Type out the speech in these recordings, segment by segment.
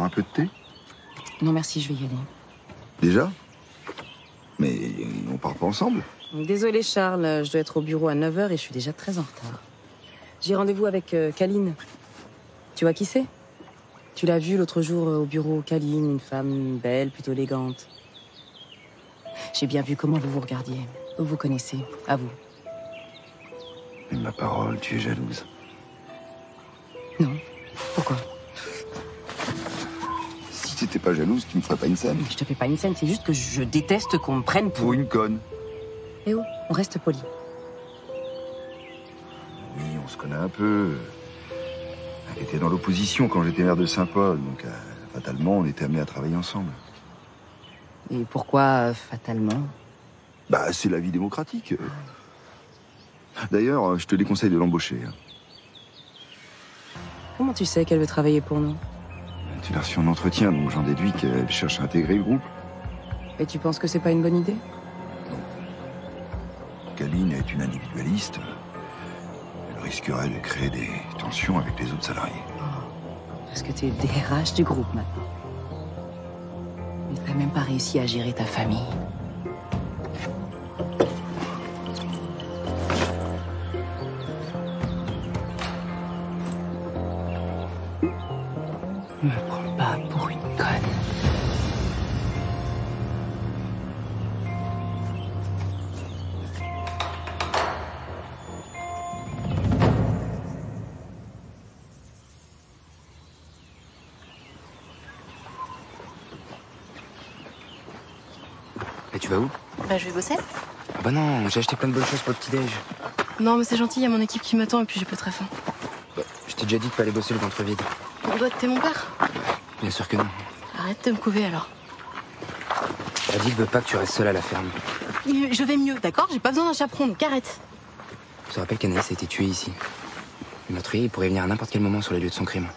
un peu de thé? Non merci, je vais y aller. Déjà? Mais on part pas ensemble? Désolée Charles, je dois être au bureau à 9h et je suis déjà très en retard. J'ai rendez-vous avec Kaline. Tu vois qui c'est? Tu l'as vue l'autre jour au bureau, Kaline, une femme belle, plutôt élégante. J'ai bien vu comment vous vous regardiez. Vous vous connaissez, à vous. Mais ma parole, tu es jalouse. Non. Pourquoi? Si t'étais pas jalouse, tu me ferais pas une scène. Je te fais pas une scène, c'est juste que je déteste qu'on me prenne Pour une conne. Eh oh, on reste poli. Oui, on se connaît un peu. Elle était dans l'opposition quand j'étais maire de Saint-Paul, donc fatalement, on était amenés à travailler ensemble. Et pourquoi, fatalement? Bah, c'est la vie démocratique. D'ailleurs, je te déconseille de l'embaucher. Comment tu sais qu'elle veut travailler pour nous? Tu l'as reçue en entretien, donc j'en déduis qu'elle cherche à intégrer le groupe. Et tu penses que c'est pas une bonne idée? Kaline est une individualiste. Elle risquerait de créer des tensions avec les autres salariés. Parce que t'es DRH du groupe maintenant. Mais t'as même pas réussi à gérer ta famille. Me prends pas pour une conne. Et tu vas où? Bah, je vais bosser. Ah bah non, j'ai acheté plein de bonnes choses pour le petit-déj. Non, mais c'est gentil, il y a mon équipe qui m'attend et puis j'ai pas très faim. Bah, je t'ai déjà dit que fallait bosser le ventre vide. On doit t'es mon père. Bien sûr que non. Arrête de me couver alors. Adil veut pas que tu restes seule à la ferme. Je vais mieux, d'accord? J'ai pas besoin d'un chaperon, donc arrête. Je te rappelle qu'Anaïs a été tuée ici. Le meurtrier, il pourrait venir à n'importe quel moment sur les lieux de son crime.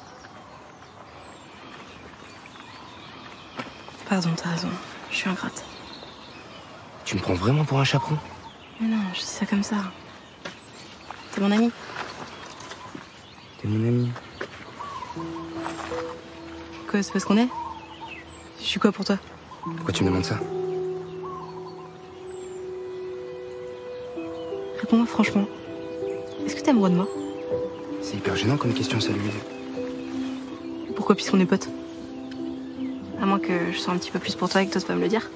Pardon, t'as raison. Je suis ingrate. Tu me prends vraiment pour un chaperon? Mais non, je dis ça comme ça. T'es mon ami. T'es mon ami. Quoi, c'est parce qu'on est? Je suis quoi pour toi? Pourquoi tu me demandes ça? Réponds-moi franchement. Est-ce que t'es amoureux de moi? C'est hyper gênant comme question, ça lui. Pourquoi, puisqu'on est potes? À moins que je sois un petit peu plus pour toi et que t'oses pas me le dire.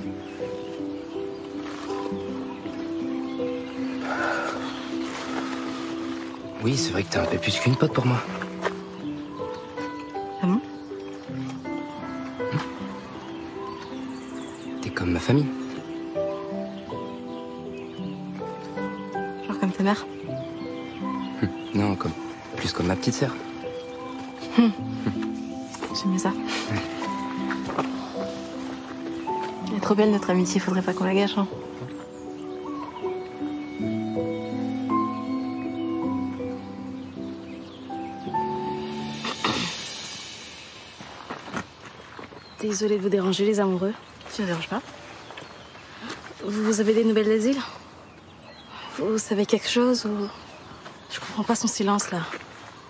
Oui, c'est vrai que t'es un peu plus qu'une pote pour moi. Ah bon? T'es comme ma famille. Genre comme ta mère? Non, plus comme ma petite sœur. J'aime bien ça. Elle est trop belle notre amitié, faudrait pas qu'on la gâche, hein. Désolée de vous déranger, les amoureux. Tu ne déranges pas? Vous avez des nouvelles d'Asile? Vous savez quelque chose ou... Je comprends pas son silence, là.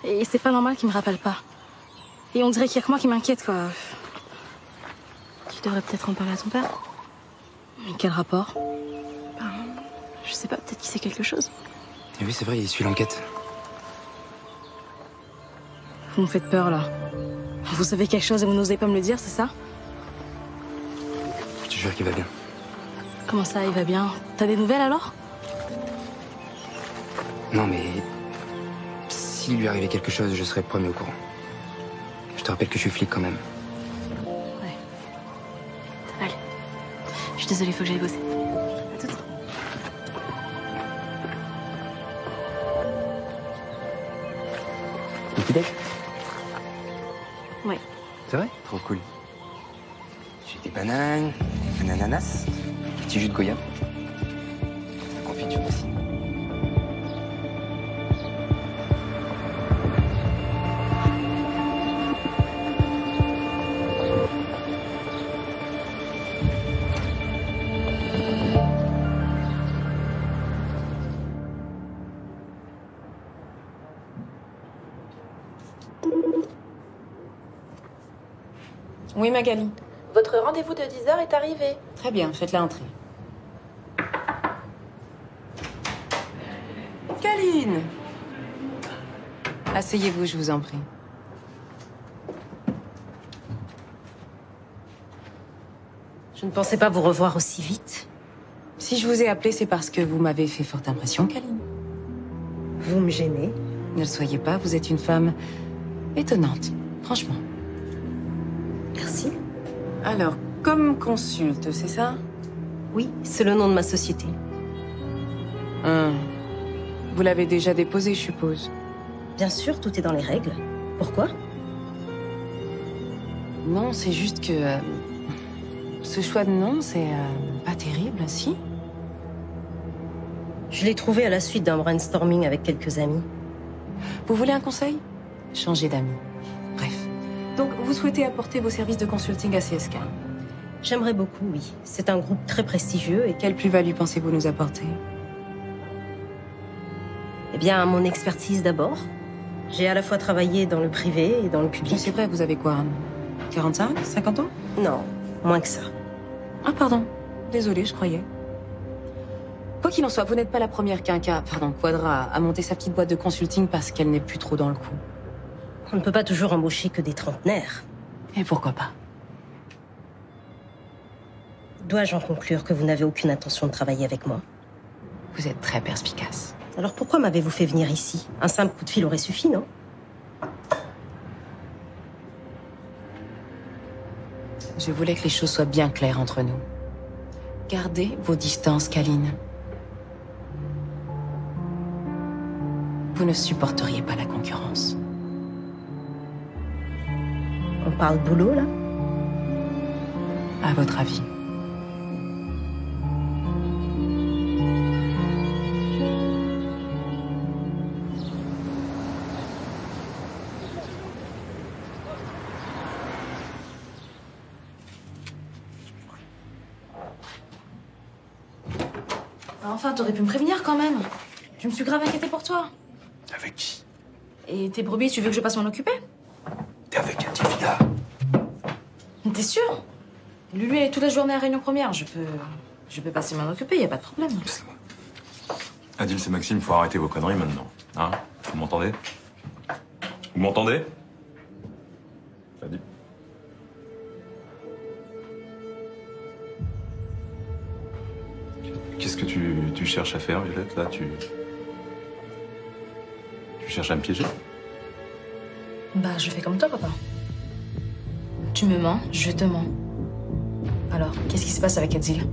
Et c'est pas normal qu'il me rappelle pas. Et on dirait qu'il y a que moi qui m'inquiète, quoi. Tu devrais peut-être en parler à ton père. Mais quel rapport? Ben, je sais pas, peut-être qu'il sait quelque chose. Et oui, c'est vrai, il suit l'enquête. Vous me faites peur, là. Vous savez quelque chose et vous n'osez pas me le dire, c'est ça? Je te jure qu'il va bien. Comment ça, il va bien? T'as des nouvelles, alors? Non, mais... S'il lui arrivait quelque chose, je serais le premier au courant. Je te rappelle que je suis flic quand même. Ouais. Allez. Je suis désolée, faut que j'aille bosser. À tout de suite. Le petit-déj? Ouais. C'est vrai? Trop cool. J'ai des bananes, un ananas, un petit jus de goyave. La confiture aussi. Oui, Magali. Votre rendez-vous de 10h est arrivé. Très bien, faites-la entrer. Caline! Asseyez-vous, je vous en prie. Je ne pensais pas vous revoir aussi vite. Si je vous ai appelé, c'est parce que vous m'avez fait forte impression, Caline. Vous me gênez. Ne le soyez pas, vous êtes une femme étonnante, franchement. Merci. Alors, comme consulte, c'est ça? Oui, c'est le nom de ma société. Vous l'avez déjà déposé, je suppose. Bien sûr, tout est dans les règles. Pourquoi? Non, c'est juste que... ce choix de nom, c'est pas terrible, si? Je l'ai trouvé à la suite d'un brainstorming avec quelques amis. Vous voulez un conseil? Changez d'amis. Bref. Donc, vous souhaitez apporter vos services de consulting à CSK. J'aimerais beaucoup, oui. C'est un groupe très prestigieux et... Quelle plus-value pensez-vous nous apporter? Eh bien, mon expertise d'abord. J'ai à la fois travaillé dans le privé et dans le public. C'est vrai, vous avez quoi? 45? 50 ans? Non, moins que ça. Ah, pardon. Désolée, je croyais. Quoi qu'il en soit, vous n'êtes pas la première Quadra, à monter sa petite boîte de consulting parce qu'elle n'est plus trop dans le coup. On ne peut pas toujours embaucher que des trentenaires. Et pourquoi pas? Dois-je en conclure que vous n'avez aucune intention de travailler avec moi? Vous êtes très perspicace. Alors pourquoi m'avez-vous fait venir ici? Un simple coup de fil aurait suffi, non? Je voulais que les choses soient bien claires entre nous. Gardez vos distances, Caline. Vous ne supporteriez pas la concurrence. On parle boulot, là? À votre avis? Enfin, t'aurais pu me prévenir quand même. Je me suis grave inquiétée pour toi. Avec qui? Et tes brebis, tu veux que je passe m'en occuper? T'es avec Adivia. T'es sûr? Lulu est toute la journée à Réunion Première. Je peux passer m'en occuper, y a pas de problème. C'est bon. Adil, c'est Maxime, faut arrêter vos conneries maintenant. Hein? Vous m'entendez? Vous m'entendez? Adil. Qu'est-ce que tu cherches à faire, Violette, là? Tu cherches à me piéger? Bah, je fais comme toi, papa. Tu me mens, je te mens. Alors, qu'est-ce qui se passe avec Adil?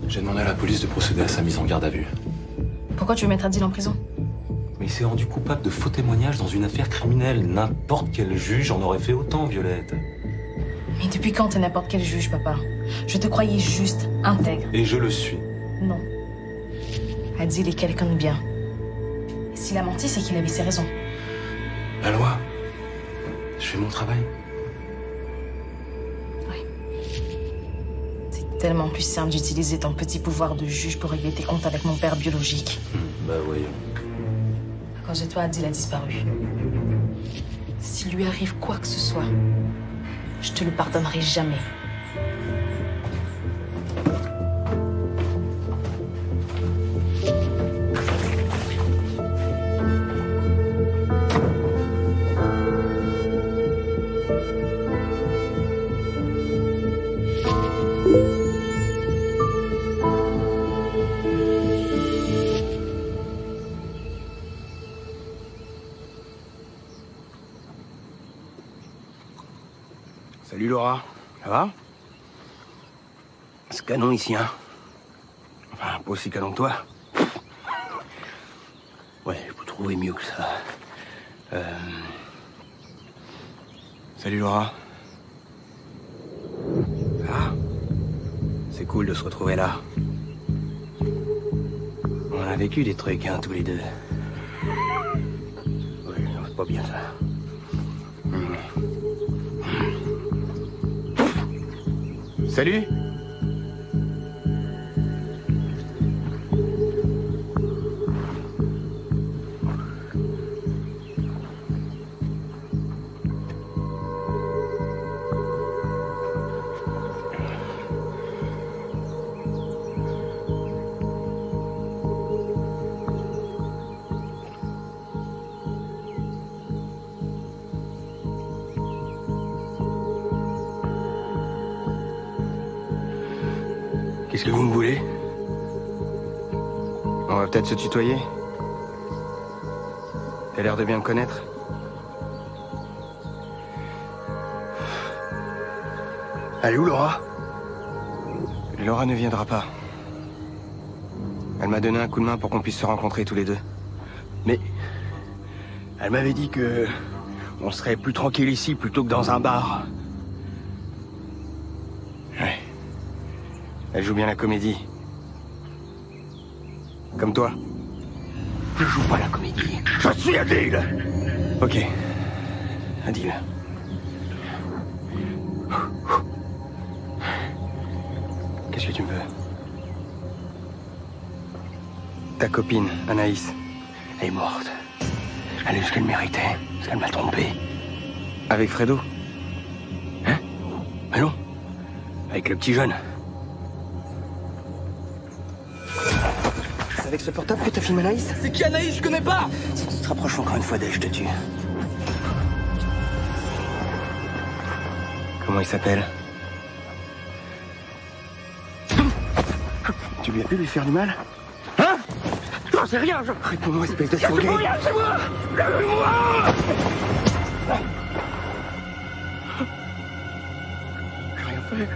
J'ai demandé à la police de procéder à sa mise en garde à vue. Pourquoi tu veux mettre Adil en prison? Mais il s'est rendu coupable de faux témoignages dans une affaire criminelle. N'importe quel juge en aurait fait autant, Violette. Mais depuis quand t'es n'importe quel juge, papa? Je te croyais juste intègre. Et je le suis. Non. Adil est quelqu'un de bien. Et s'il a menti, c'est qu'il avait ses raisons. La loi. Je fais mon travail. C'est tellement plus simple d'utiliser ton petit pouvoir de juge pour régler tes comptes avec mon père biologique. Bah voyons. À cause de toi, Adil a disparu. S'il lui arrive quoi que ce soit, je te le pardonnerai jamais. Salut Laura, ça va? C'est canon ici, hein? Enfin, pas aussi canon que toi. Ouais, je peux trouver mieux que ça. Salut Laura. Ah, c'est cool de se retrouver là. On a vécu des trucs, hein, tous les deux. Ouais, non, c'est pas bien ça. Salut. Qu'est-ce que vous me voulez? On va peut-être se tutoyer. T'as l'air de bien me connaître. Elle est où, Laura? Laura ne viendra pas. Elle m'a donné un coup de main pour qu'on puisse se rencontrer tous les deux. Mais elle m'avait dit que on serait plus tranquille ici plutôt que dans un bar. Ouais. Elle joue bien la comédie. Comme toi. Je joue pas la comédie. Je suis Adil. Ok. Adil. Qu'est-ce que tu me veux? Ta copine, Anaïs, elle est morte. Elle a eu ce qu'elle méritait, parce qu'elle m'a trompé. Avec Fredo? Hein? Mais non. Avec le petit jeune. C'est avec ce portable que t'as filmé Anaïs? C'est qui Anaïs? Je connais pas! Si tu te rapproches encore une fois d'elle, je te tue. Comment il s'appelle? Tu lui as pu lui faire du mal? Hein? Non, c'est rien, je... Réponds-moi, espèce de sanguin. C'est moi! Lâchez-moi! J'ai rien fait.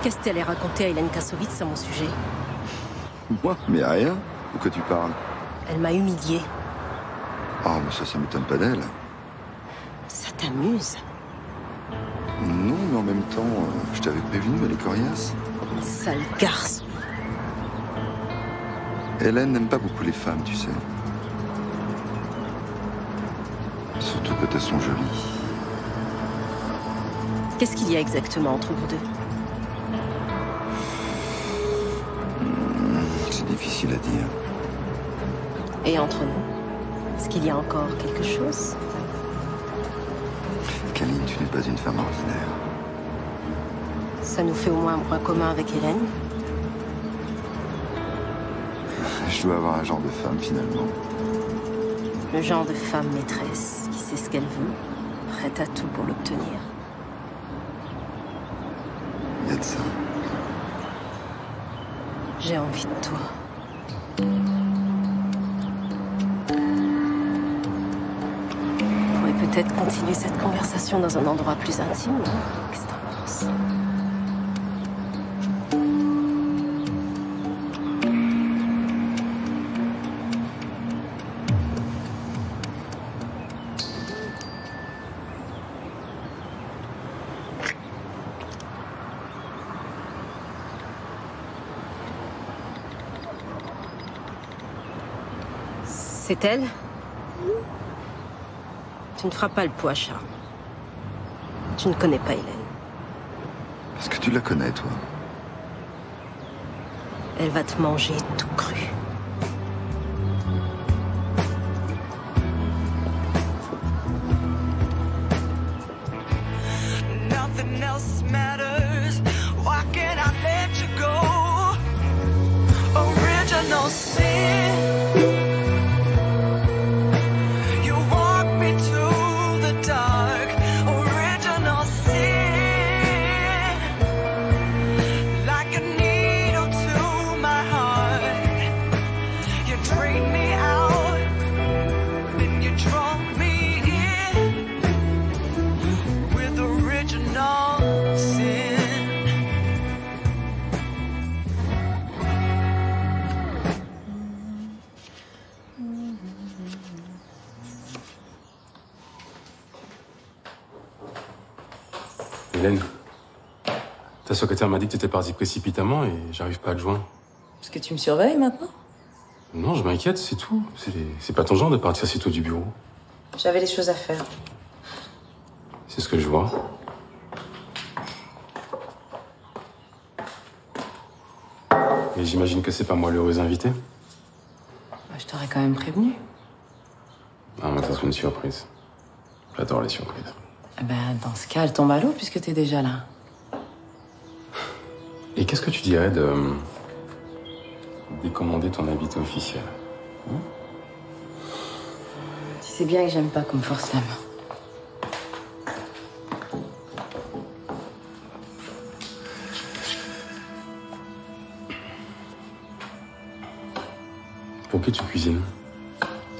Qu'est-ce qu'elle a raconté à Hélène Kassovitz à mon sujet? Moi? Mais rien. De quoi tu parles? Elle m'a humiliée. Ah, mais ça m'étonne pas d'elle. Ça t'amuse? Non, mais en même temps, je t'avais prévenu, elle est coriace. Sale garce. Hélène n'aime pas beaucoup les femmes, tu sais. Surtout quand elles sont jolies. Qu'est-ce qu'il y a exactement entre vous deux? C'est difficile à dire. Et entre nous? Est-ce qu'il y a encore quelque chose? Kaline, tu n'es pas une femme ordinaire. Ça nous fait au moins un point commun avec Hélène. Je dois avoir un genre de femme, finalement. Le genre de femme maîtresse qui sait ce qu'elle veut, prête à tout pour l'obtenir. Il y a de ça. J'ai envie de toi. On pourrait peut-être continuer cette conversation dans un endroit plus intime, non? Qu'est-ce que t'en penses? C'est elle? Tu ne feras pas le poids, Charles. Tu ne connais pas Hélène. Parce que tu la connais, toi. Elle va te manger tout cru. Nothing else matters. Why can't I let you go? Original sin. Hélène, ta secrétaire m'a dit que t'étais partie précipitamment et j'arrive pas à te joindre. Parce que tu me surveilles maintenant? Non, je m'inquiète, c'est tout. C'est pas ton genre de partir si tôt du bureau. J'avais les choses à faire. C'est ce que je vois. Et j'imagine que c'est pas moi l'heureux invité. Je t'aurais quand même prévenu. Ah, mais ça serait une surprise. J'adore les surprises. Ben, dans ce cas, elle tombe à l'eau puisque t'es déjà là. Et qu'est-ce que tu dirais de décommander ton invité officiel? Tu sais bien que j'aime pas qu'on me force la main. Pour qui tu cuisines?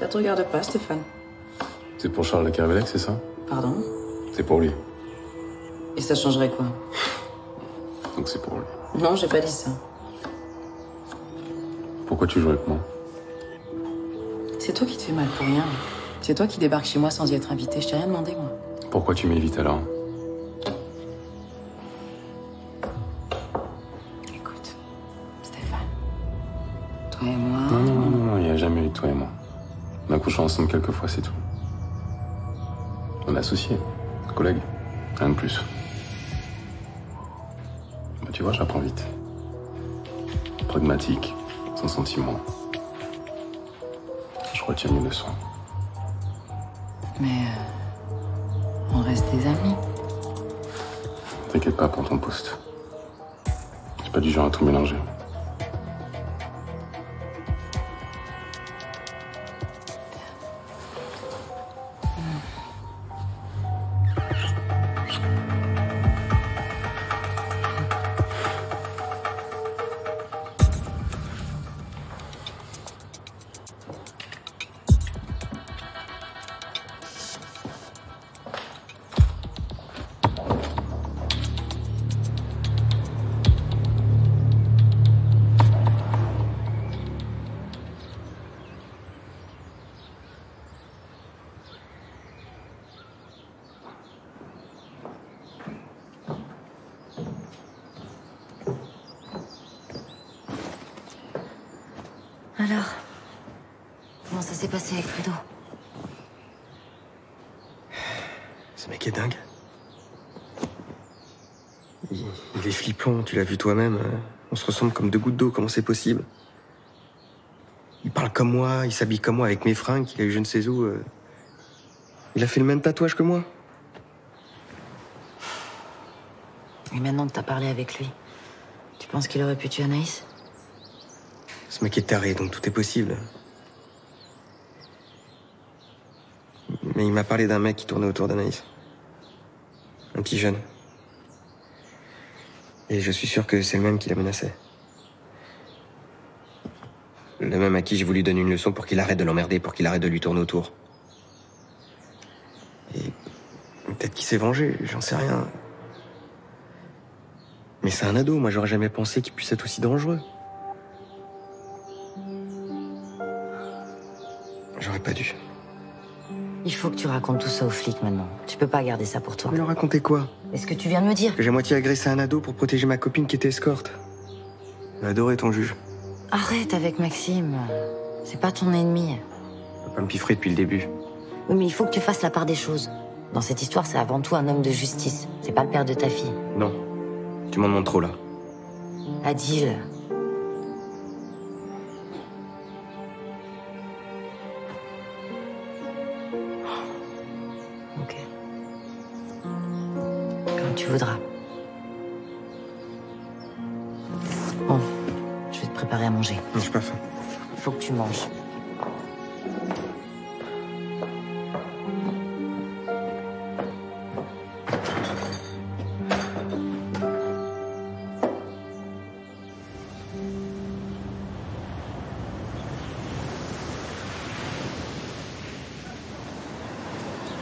Ça te regarde pas, Stéphane. C'est pour Charles de Kervelec, c'est ça? Pardon? C'est pour lui. Et ça changerait quoi? Donc c'est pour lui. Non, j'ai pas dit ça. Pourquoi tu joues avec moi? C'est toi qui te fais mal pour rien. C'est toi qui débarques chez moi sans y être invité. Je t'ai rien demandé, moi. Pourquoi tu m'évites alors? Écoute, Stéphane. Toi et moi... Non, il n'y a jamais eu de toi et moi. On a couché ensemble quelques fois, c'est tout. On est associés, collègues, rien de plus. Bah, tu vois, j'apprends vite. Pragmatique, sans sentiment. Je retiens mes leçons. Mais... on reste des amis. T'inquiète pas pour ton poste. Je suis pas du genre à tout mélanger. Alors, comment ça s'est passé avec Fredo? Ce mec est dingue. Il est flippant, tu l'as vu toi-même. On se ressemble comme deux gouttes d'eau, comment c'est possible? Il parle comme moi, il s'habille comme moi avec mes fringues qu'il a eu je ne sais où. Il a fait le même tatouage que moi. Et maintenant que t'as parlé avec lui, tu penses qu'il aurait pu tuer Anaïs? Ce mec est taré, donc tout est possible. Mais il m'a parlé d'un mec qui tournait autour d'Anaïs. Un petit jeune. Et je suis sûr que c'est le même qui la menaçait. Le même à qui j'ai voulu donner une leçon pour qu'il arrête de l'emmerder, pour qu'il arrête de lui tourner autour. Et peut-être qu'il s'est vengé, j'en sais rien. Mais c'est un ado, moi j'aurais jamais pensé qu'il puisse être aussi dangereux. J'aurais pas dû. Il faut que tu racontes tout ça aux flics maintenant. Tu peux pas garder ça pour toi. Mais leur raconter quoi? Et ce que tu viens de me dire? Que j'ai moitié agressé un ado pour protéger ma copine qui était escorte. J'ai adoré ton juge. Arrête avec Maxime. C'est pas ton ennemi. Faut pas me piffrer depuis le début. Oui, mais il faut que tu fasses la part des choses. Dans cette histoire, c'est avant tout un homme de justice. C'est pas le père de ta fille. Non. Tu m'en demandes trop là. Adil. Ok. Comme tu voudras. Bon, je vais te préparer à manger. Je suis pas faim. Il faut que tu manges.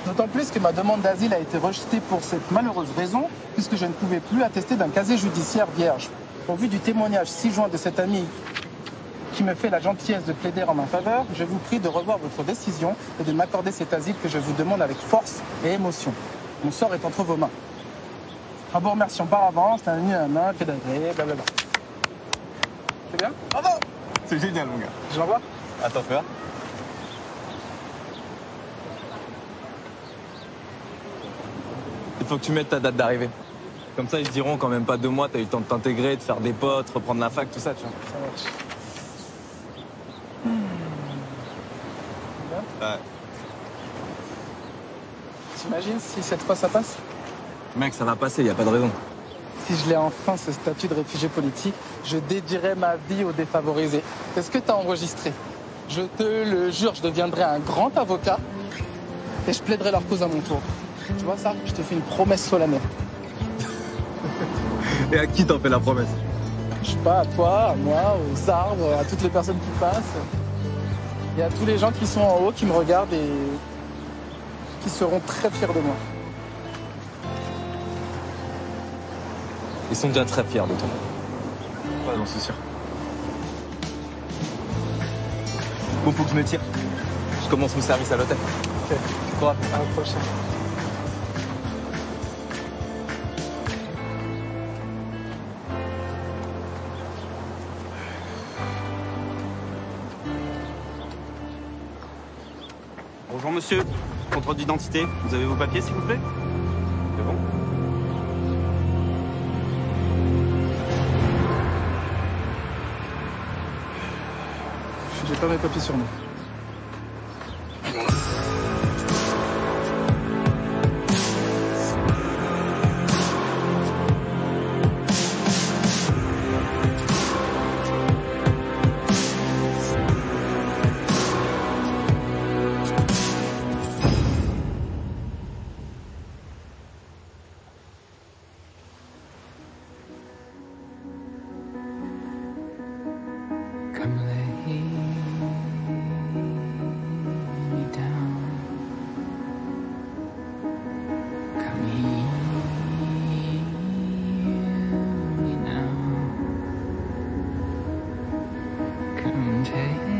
D'autant plus que ma demande d'asile a été rejetée pour cette malheureuse raison, puisque je ne pouvais plus attester d'un casier judiciaire vierge. Au vu du témoignage 6 juin de cet ami qui me fait la gentillesse de plaider en ma faveur, je vous prie de revoir votre décision et de m'accorder cet asile que je vous demande avec force et émotion. Mon sort est entre vos mains. En vous remerciant par avance, blablabla. C'est bien? Bravo! C'est génial, mon gars. Je l'envoie? Attends, frère. Il faut que tu mettes ta date d'arrivée. Comme ça, ils se diront quand même pas 2 mois, t'as eu le temps de t'intégrer, de faire des potes, reprendre la fac, tout ça, tu vois. Ça marche. Ouais. T'imagines si cette fois ça passe? Mec, ça va passer, y a pas de raison. Si je l'ai enfin ce statut de réfugié politique, je dédierai ma vie aux défavorisés. Est-ce que t'as enregistré? Je te le jure, je deviendrai un grand avocat et je plaiderai leur cause à mon tour. Tu vois ça? Je te fais une promesse solennelle. Et à qui t'en fais la promesse? Je sais pas, à toi, à moi, aux arbres, à toutes les personnes qui passent. Et à tous les gens qui sont en haut, qui me regardent et qui seront très fiers de moi. Ils sont déjà très fiers de toi. Ouais, j'en suis sûr. Bon, faut que je me tire. Je commence mon service à l'hôtel. Ok. Quoi? À la prochaine. Bonjour monsieur, contrôle d'identité, vous avez vos papiers s'il vous plaît? C'est bon? J'ai pas mes papiers sur moi. Come lay me down. Come heal me now. Come take